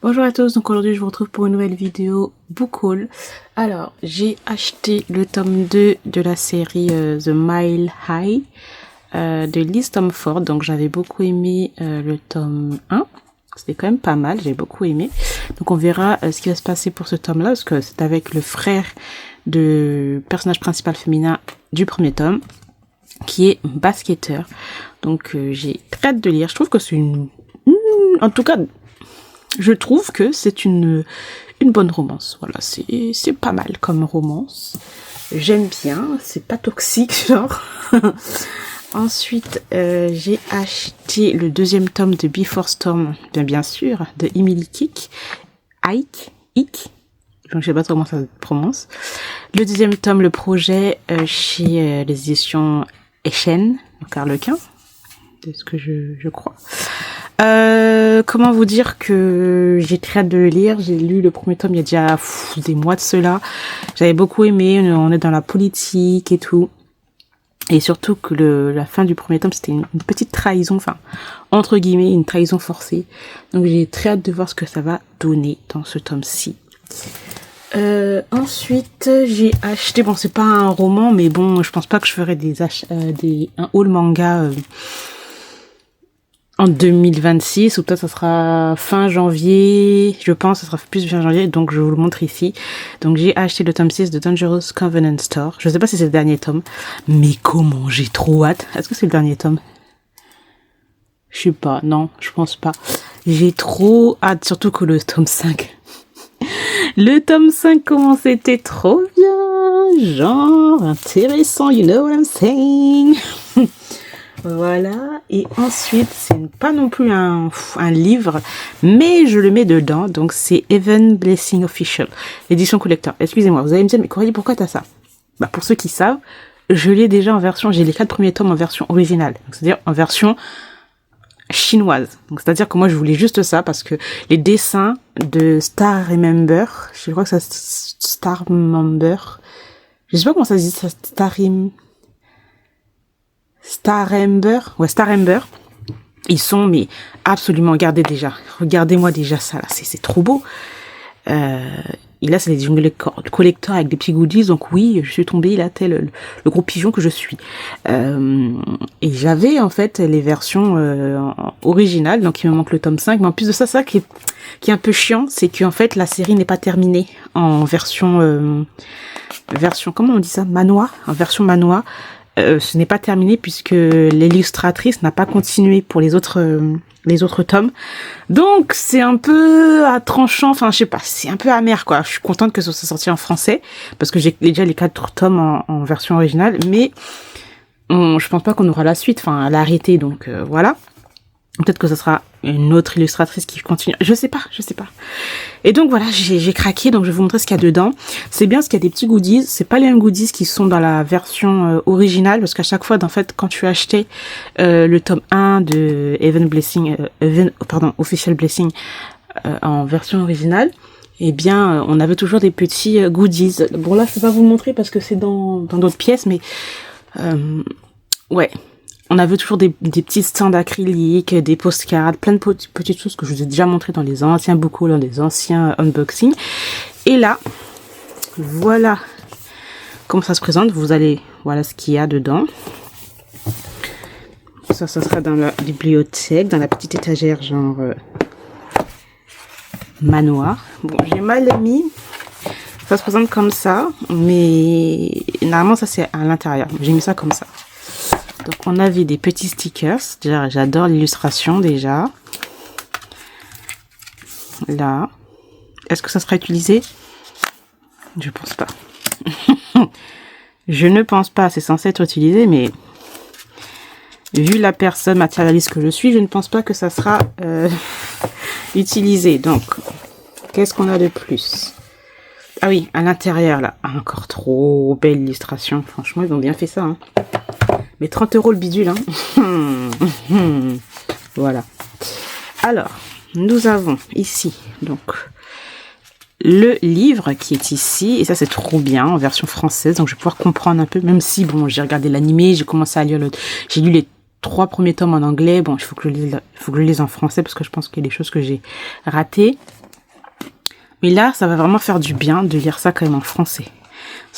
Bonjour à tous, donc aujourd'hui je vous retrouve pour une nouvelle vidéo book haul. Alors, j'ai acheté le tome 2 de la série The Mile High de Liz Tomford. Donc j'avais beaucoup aimé le tome 1, c'était quand même pas mal, j'ai beaucoup aimé. Donc on verra ce qui va se passer pour ce tome là, parce que c'est avec le frère du personnage principal féminin du premier tome, qui est basketteur. Donc j'ai très hâte de lire, je trouve que c'est en tout cas, je trouve que c'est une bonne romance. Voilà, c'est pas mal comme romance. J'aime bien, c'est pas toxique, genre. Ensuite, j'ai acheté le deuxième tome de Before Storm, bien sûr, de Emily Ike, donc je sais pas trop comment ça se prononce. Le deuxième tome, le projet, chez les éditions Echen, donc Harlequin, de ce que je crois. Comment vous dire que j'ai très hâte de le lire. J'ai lu le premier tome il y a déjà des mois de cela. J'avais beaucoup aimé, on est dans la politique et tout. Et surtout que la fin du premier tome, c'était une petite trahison, enfin, entre guillemets, une trahison forcée. Donc j'ai très hâte de voir ce que ça va donner dans ce tome-ci. Ensuite, j'ai acheté, bon, c'est pas un roman, mais bon, je pense pas que je ferai un haul manga en 2026, ou peut-être ça sera fin janvier, je pense que ça sera plus fin janvier, donc je vous le montre ici. Donc j'ai acheté le tome 6 de Dangerous Covenant Store. Je sais pas si c'est le dernier tome, mais comment j'ai trop hâte. Est-ce que c'est le dernier tome? Je sais pas, non, je pense pas. J'ai trop hâte, surtout que le tome 5. Le tome 5, comment c'était trop bien, genre intéressant, you know what I'm saying. Voilà, et ensuite, c'est pas non plus un livre, mais je le mets dedans, donc c'est Heaven Blessing Official, l'édition collector. Excusez-moi, vous allez me dire, mais Coralie, pourquoi t'as ça? Bah, pour ceux qui savent, je l'ai déjà en version, j'ai les 4 premiers tomes en version originale, c'est-à-dire en version chinoise. Donc, c'est-à-dire que moi, je voulais juste ça, parce que les dessins de Star Remember, je crois que ça, Star Remember, je sais pas comment ça se dit, ça, Star Ember, ils sont mais absolument, regardez déjà, regardez-moi déjà ça là, c'est trop beau. Et là c'est des jungles collector avec des petits goodies, donc oui, je suis tombée là tel le gros pigeon que je suis. Et j'avais en fait les versions originales, donc il me manque le tome 5, mais en plus de ça, qui est un peu chiant, c'est qu'en fait la série n'est pas terminée en version comment on dit ça, manoir, en version manoir. Ce n'est pas terminé puisque l'illustratrice n'a pas continué pour les autres tomes. Donc c'est un peu à tranchant, enfin je sais pas, c'est un peu amer quoi. Je suis contente que ça soit sorti en français parce que j'ai déjà les 4 tomes en version originale, mais je pense pas qu'on aura la suite, enfin elle a arrêté, donc voilà. Peut-être que ce sera une autre illustratrice qui continue. Je sais pas. Et donc voilà, j'ai craqué, donc je vais vous montrer ce qu'il y a dedans. C'est bien parce qu'il y a des petits goodies. C'est pas les mêmes goodies qui sont dans la version originale, parce qu'à chaque fois, en fait, quand tu achetais le tome 1 de Official Blessing en version originale, eh bien, on avait toujours des petits goodies. Bon là, je peux pas vous le montrer parce que c'est dans d'autres pièces, mais ouais. On avait toujours des petits stands acryliques, des postcards, plein de petites choses que je vous ai déjà montré dans les anciens book hauls, dans les anciens unboxings. Et là, voilà comment ça se présente. Voilà ce qu'il y a dedans. Ça sera dans la bibliothèque, dans la petite étagère genre manoir. Bon, j'ai mal mis. Ça se présente comme ça, mais normalement ça c'est à l'intérieur. J'ai mis ça comme ça. Donc on avait des petits stickers. Déjà, j'adore l'illustration déjà. Là. Est-ce que ça sera utilisé? Je pense pas. Je ne pense pas. C'est censé être utilisé, mais vu la personne matérialiste que je suis, je ne pense pas que ça sera utilisé. Donc, qu'est-ce qu'on a de plus? Ah oui, à l'intérieur là. Encore trop belle illustration. Franchement, ils ont bien fait ça. Hein. Mais 30 € le bidule, hein. Voilà. Alors, nous avons ici, donc, le livre qui est ici. Et ça, c'est trop bien, en version française. Donc, je vais pouvoir comprendre un peu, même si, bon, j'ai regardé l'animé, j'ai commencé à lire j'ai lu les 3 premiers tomes en anglais. Bon, il faut que je lise en français parce que je pense qu'il y a des choses que j'ai ratées. Mais là, ça va vraiment faire du bien de lire ça quand même en français.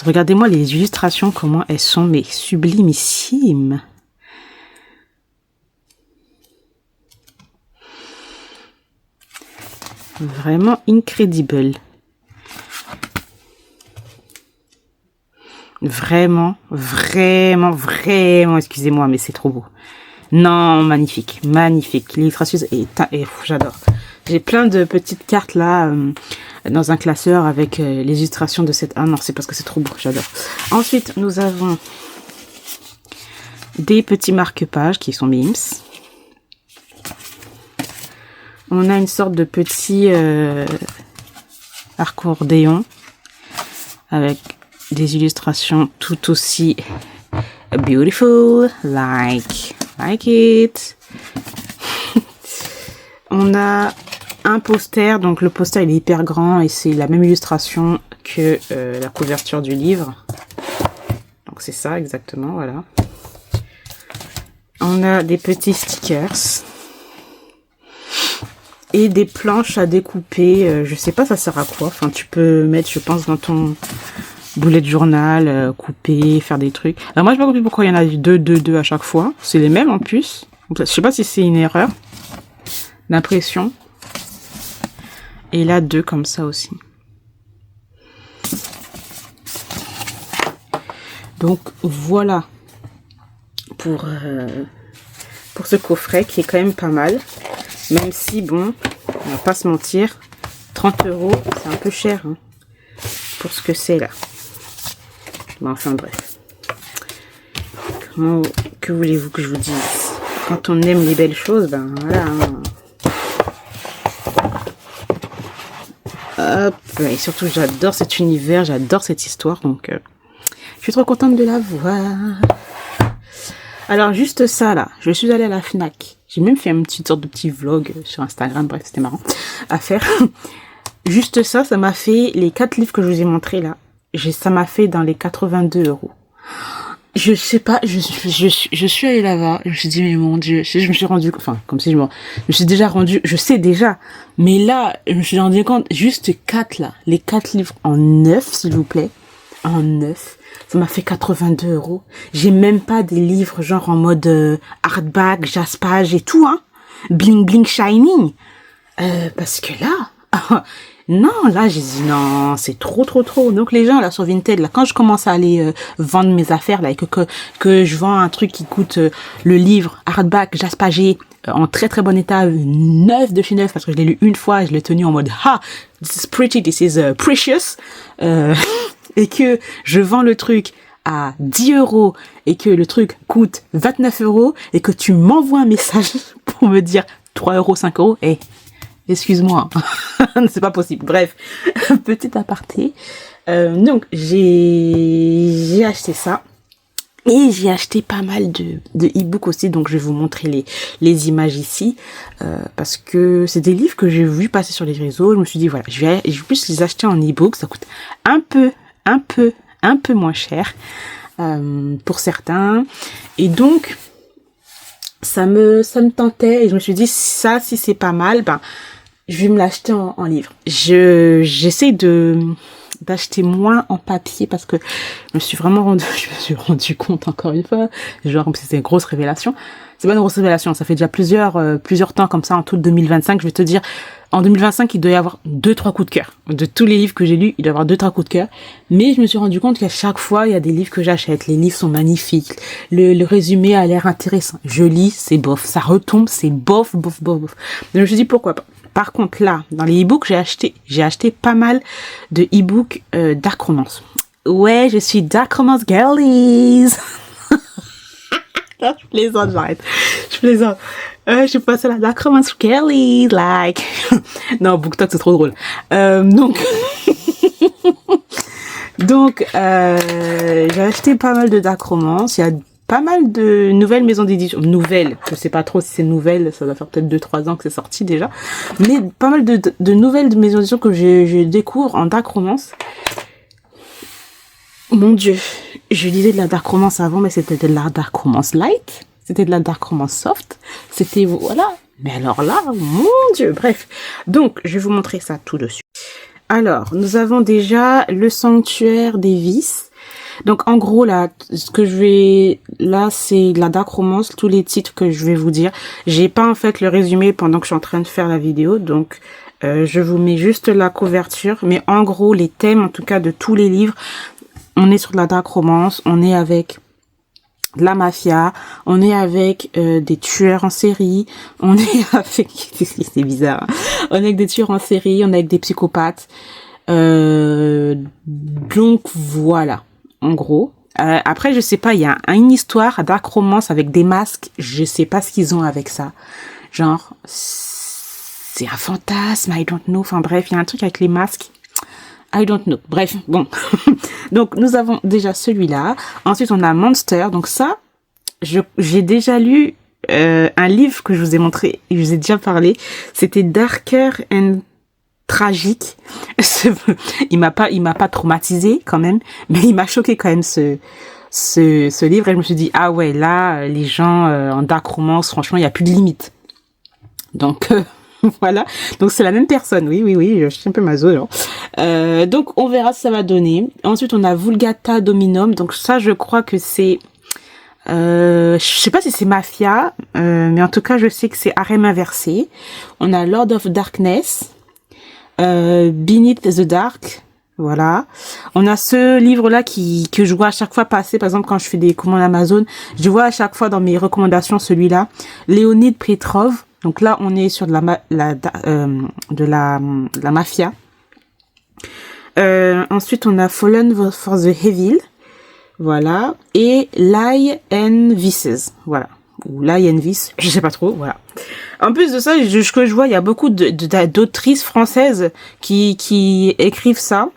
Regardez-moi les illustrations, comment elles sont, mais sublimissimes. Vraiment incredible. Vraiment, excusez-moi, mais c'est trop beau. Non, magnifique, magnifique. L'illustration est j'adore. J'ai plein de petites cartes là dans un classeur avec les illustrations de cette... Ah non, c'est parce que c'est trop beau, j'adore. Ensuite, nous avons des petits marque-pages qui sont mimes. On a une sorte de petit accordéon avec des illustrations tout aussi beautiful, like it. On a un poster, donc le poster il est hyper grand et c'est la même illustration que la couverture du livre. Donc c'est ça exactement, voilà. On a des petits stickers et des planches à découper. Je sais pas ça sert à quoi. Enfin tu peux mettre, je pense, dans ton boulet de journal, couper, faire des trucs. Alors moi j'ai pas compris pourquoi il y en a deux à chaque fois. C'est les mêmes en plus. Je sais pas si c'est une erreur d'impression. Et là 2 comme ça aussi. Donc voilà pour ce coffret qui est quand même pas mal. Même si bon, on va pas se mentir, 30 €, c'est un peu cher hein, pour ce que c'est là. Bon, enfin bref. Que voulez-vous que je vous dise? Quand on aime les belles choses, ben voilà. Hein. Hop, et surtout j'adore cet univers, j'adore cette histoire, donc je suis trop contente de la voir. Alors juste ça là, je suis allée à la Fnac. J'ai même fait une petite sorte de petit vlog sur Instagram, bref c'était marrant à faire. Juste ça, ça m'a fait les 4 livres que je vous ai montrés là. Ça m'a fait dans les 82 €. Je sais pas, je suis allée là-bas, je me suis dit mais mon Dieu, je me suis rendu, enfin comme si je me suis déjà rendu, je sais déjà, mais là je me suis rendu compte, juste 4 là, les 4 livres en 9 s'il vous plaît, en 9, ça m'a fait 82 €. J'ai même pas des livres genre en mode hardback, jaspage et tout hein, bling bling shining, parce que là. Non, là, j'ai dit non, c'est trop. Donc, les gens, là, sur Vinted, là, quand je commence à aller vendre mes affaires, là, et que je vends un truc qui coûte le livre, hardback, jaspagé, en très bon état, 9 de chez 9, parce que je l'ai lu une fois, et je l'ai tenu en mode, this is pretty, this is precious, et que je vends le truc à 10 € et que le truc coûte 29 €, et que tu m'envoies un message pour me dire 3 €, 5 €, et excuse-moi, c'est pas possible. Bref, petit aparté. Donc, j'ai acheté ça. Et j'ai acheté pas mal de e-books aussi. Donc, je vais vous montrer les images ici. Parce que c'est des livres que j'ai vu passer sur les réseaux. Je me suis dit, voilà, je vais plus les acheter en e-book. Ça coûte un peu moins cher pour certains. Et donc, ça me tentait. Et je me suis dit, ça, si c'est pas mal, ben... je vais me l'acheter en livre. J'essaie d'acheter moins en papier parce que je me suis rendu compte encore une fois, genre c'était une grosse révélation. C'est pas une grosse révélation, ça fait déjà plusieurs temps comme ça en tout 2025, je vais te dire en 2025, il doit y avoir 2-3 coups de cœur. De tous les livres que j'ai lus, il doit y avoir 2-3 coups de cœur. Mais je me suis rendu compte qu'à chaque fois, il y a des livres que j'achète. Les livres sont magnifiques. Le résumé a l'air intéressant. Je lis, c'est bof. Ça retombe, c'est bof. Donc je me suis dit pourquoi pas. Par contre, là, dans les e-books, j'ai acheté pas mal de e-books dark romance. Ouais, je suis dark romance girlies. Non, je plaisante, j'arrête. Je plaisante. Je suis passée à la dark romance girlies, like. Non, BookTok, c'est trop drôle. Donc, j'ai acheté pas mal de dark romance. Il y a pas mal de nouvelles maisons d'édition. Nouvelles, je sais pas trop si c'est nouvelle, ça doit faire peut-être 2-3 ans que c'est sorti déjà. Mais pas mal de nouvelles maisons d'édition que je découvre en dark romance. Mon Dieu, je lisais de la dark romance avant, mais c'était de la dark romance light. C'était de la dark romance soft. C'était, voilà. Mais alors là, mon Dieu, bref. Donc, je vais vous montrer ça tout dessus. Alors, nous avons déjà Le Sanctuaire des Vices. Donc, en gros, là, ce que je vais... Là, c'est la dark romance, tous les titres que je vais vous dire. J'ai pas, en fait, le résumé pendant que je suis en train de faire la vidéo. Donc, je vous mets juste la couverture. Mais en gros, les thèmes, en tout cas, de tous les livres, on est sur de la dark romance. On est avec de la mafia. On est avec des tueurs en série. On est avec... c'est bizarre. Hein. On est avec des tueurs en série. On est avec des psychopathes. Donc, voilà. En gros, après je sais pas, il y a une histoire dark romance avec des masques, je sais pas ce qu'ils ont avec ça. Genre c'est un fantasme, I don't know. Enfin bref, il y a un truc avec les masques. I don't know. Bref, bon. Donc nous avons déjà celui-là. Ensuite on a Monster. Donc ça, j'ai déjà lu un livre que je vous ai montré, je vous ai déjà parlé. C'était Darker and Tragique. Il m'a pas traumatisé quand même, mais il m'a choqué quand même ce livre, et je me suis dit ah ouais, là les gens en dark romance, franchement il y a plus de limite. Donc voilà, donc c'est la même personne. Oui, je suis un peu maso là. Donc on verra ce que ça va donner. Ensuite on a Vulgata Dominum. Donc ça je crois que c'est je sais pas si c'est Mafia, mais en tout cas je sais que c'est harem inversé. On a Lord of Darkness, Beneath the Dark, voilà. On a ce livre-là que je vois à chaque fois passer, par exemple quand je fais des commandes Amazon, je vois à chaque fois dans mes recommandations celui-là, Léonide Petrov. Donc là, on est sur de la mafia. Ensuite, on a Fallen for the Evil, voilà, et Lie and Vices, voilà. Ou Lie and Vice, je sais pas trop, voilà. En plus de ça, ce que je vois, il y a beaucoup d'autrices françaises qui écrivent ça.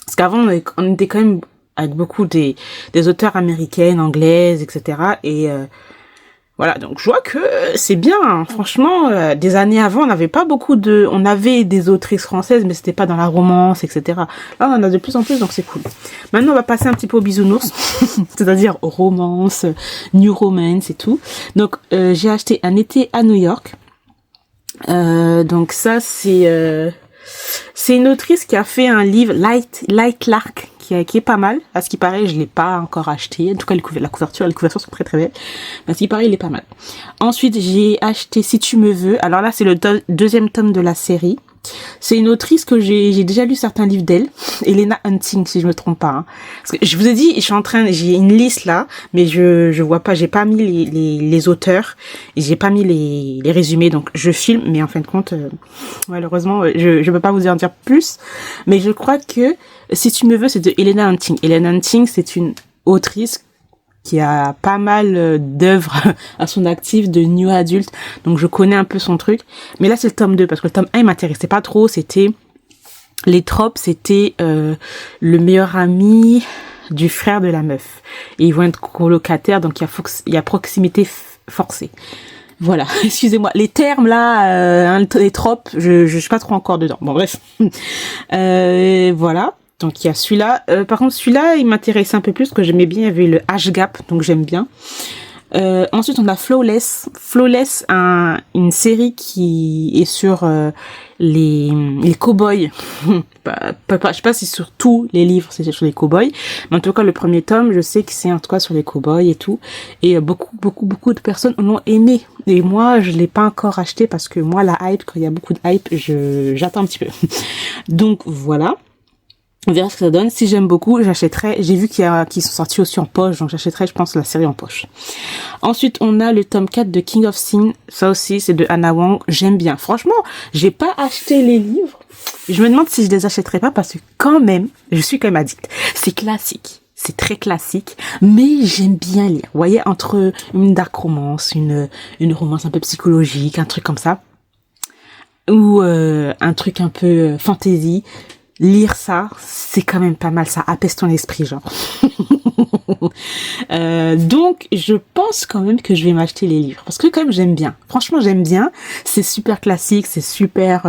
Parce qu'avant, on était quand même avec beaucoup des auteurs américaines, anglaises, etc. Et voilà, donc je vois que c'est bien. Hein. Franchement, des années avant, on n'avait pas beaucoup on avait des autrices françaises, mais c'était pas dans la romance, etc. Là, on en a de plus en plus, donc c'est cool. Maintenant, on va passer un petit peu au bisounours, c'est-à-dire romance, new romance et tout. Donc, j'ai acheté Un été à New York. Donc ça, c'est une autrice qui a fait un livre, Light Lark, qui est pas mal. À ce qui paraît, je l'ai pas encore acheté. En tout cas, les couvertures sont très très belles. À ce qui paraît, il est pas mal. Ensuite, j'ai acheté Si tu me veux. Alors là, c'est le deuxième tome de la série. C'est une autrice que j'ai déjà lu certains livres d'elle, Elena Hunting, si je me trompe pas. Hein. Parce que je vous ai dit, j'ai une liste là, mais je vois pas, j'ai pas mis les auteurs, et j'ai pas mis les résumés, donc je filme, mais en fin de compte, malheureusement, je peux pas vous en dire plus, mais je crois que Si tu me veux, c'est de Elena Hunting. Elena Hunting, c'est une autrice qui a pas mal d'œuvres à son actif de new adulte, donc je connais un peu son truc. Mais là c'est le tome 2, parce que le tome 1 il m'intéressait pas trop, c'était les tropes, c'était le meilleur ami du frère de la meuf, et ils vont être colocataires, donc il y a proximité forcée. Voilà, excusez-moi, les termes là, les tropes, je suis pas trop encore dedans. Bon bref, voilà. Donc il y a celui-là. Par contre celui-là il m'intéressait un peu plus, parce que j'aimais bien, il y avait le H-Gap, donc j'aime bien. Ensuite on a Flawless. Flawless, une série qui est sur les cow-boys. Je sais pas si sur tous les livres c'est sur les cow-boys, mais en tout cas le premier tome, je sais que c'est en tout cas sur les cow-boys et tout. Et beaucoup de personnes l'ont aimé. Et moi je l'ai pas encore acheté, parce que moi la hype, quand il y a beaucoup de hype, j'attends un petit peu. Donc voilà. On verra ce que ça donne. Si j'aime beaucoup, j'achèterai. J'ai vu qu'ils sont sortis aussi en poche, donc j'achèterai, je pense, la série en poche. Ensuite, on a le tome 4 de King of Sin. Ça aussi, c'est de Anna Wong. J'aime bien. Franchement, j'ai pas acheté les livres. Je me demande si je les achèterai pas, parce que quand même, je suis quand même addict. C'est classique. C'est très classique, mais j'aime bien lire. Vous voyez, entre une dark romance, une romance un peu psychologique, un truc comme ça, ou un truc un peu fantasy. Lire ça, c'est quand même pas mal, ça apaise ton esprit, genre. Donc, je pense quand même que je vais m'acheter les livres, parce que quand même, j'aime bien. Franchement, j'aime bien. C'est super classique, c'est super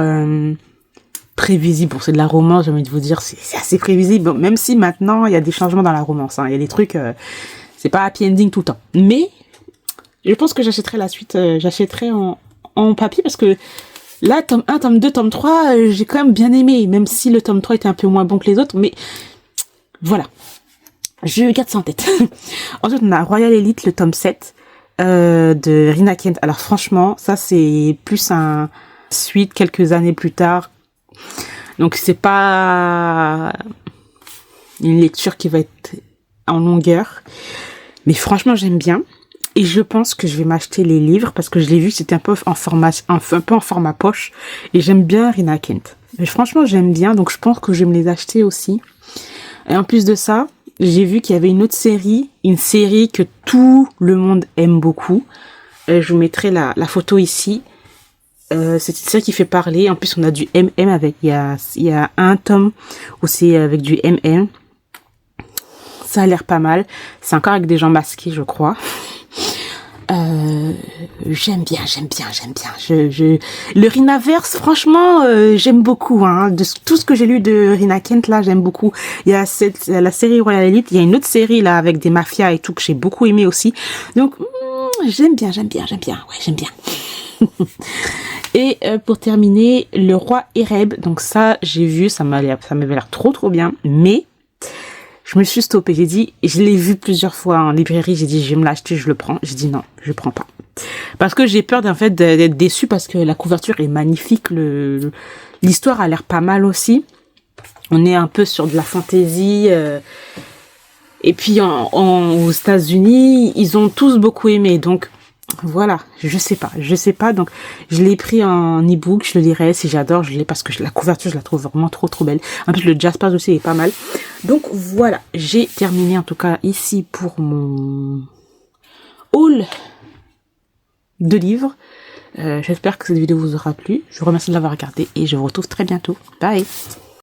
prévisible. Bon, c'est de la romance, j'ai envie de vous dire, c'est assez prévisible. Bon, même si maintenant, il y a des changements dans la romance. Hein. Il y a des trucs, c'est pas happy ending tout le temps. Mais, je pense que j'achèterai la suite, j'achèterai en papier, parce que Là, tome 1, tome 2, tome 3, j'ai quand même bien aimé, même si le tome 3 était un peu moins bon que les autres, mais voilà. Je garde ça en tête. Ensuite, on a Royal Elite, le tome 7, de Rina Kent. Alors franchement, ça c'est plus un suite quelques années plus tard. Donc c'est pas une lecture qui va être en longueur. Mais franchement, j'aime bien. Et je pense que je vais m'acheter les livres parce que je l'ai vu, c'était un peu en format, un peu en format poche. Et j'aime bien Rina Kent. Mais franchement, j'aime bien. Donc je pense que je vais me les acheter aussi. Et en plus de ça, j'ai vu qu'il y avait une autre série, une série que tout le monde aime beaucoup. Je vous mettrai la photo ici. C'est une série qui fait parler. En plus, on a du MM avec. Il y a un tome où c'est avec du MM. Ça a l'air pas mal. C'est encore avec des gens masqués, je crois. J'aime bien. Le Rinaverse, franchement, j'aime beaucoup, hein. De tout ce que j'ai lu de Rina Kent, là, j'aime beaucoup. Il y a la série Royal Elite, il y a une autre série, là, avec des mafias et tout, que j'ai beaucoup aimé aussi. Donc, j'aime bien. Ouais, j'aime bien. Et pour terminer, Le Roi Ereb. Donc ça, j'ai vu, ça m'avait l'air trop bien. Mais je me suis stoppée. J'ai dit, je l'ai vu plusieurs fois en librairie. J'ai dit, je vais me l'acheter, je le prends. J'ai dit non, je prends pas. Parce que j'ai peur d'être déçue parce que la couverture est magnifique. L'histoire a l'air pas mal aussi. On est un peu sur de la fantaisie. Et puis aux États-Unis, ils ont tous beaucoup aimé. Donc voilà, je sais pas. Donc je l'ai pris en e-book, je le lirai. Si j'adore, je l'ai parce que la couverture, je la trouve vraiment trop belle. En plus, le Jaspers aussi est pas mal. Donc voilà, j'ai terminé en tout cas ici pour mon haul de livres. J'espère que cette vidéo vous aura plu. Je vous remercie de l'avoir regardé et je vous retrouve très bientôt. Bye.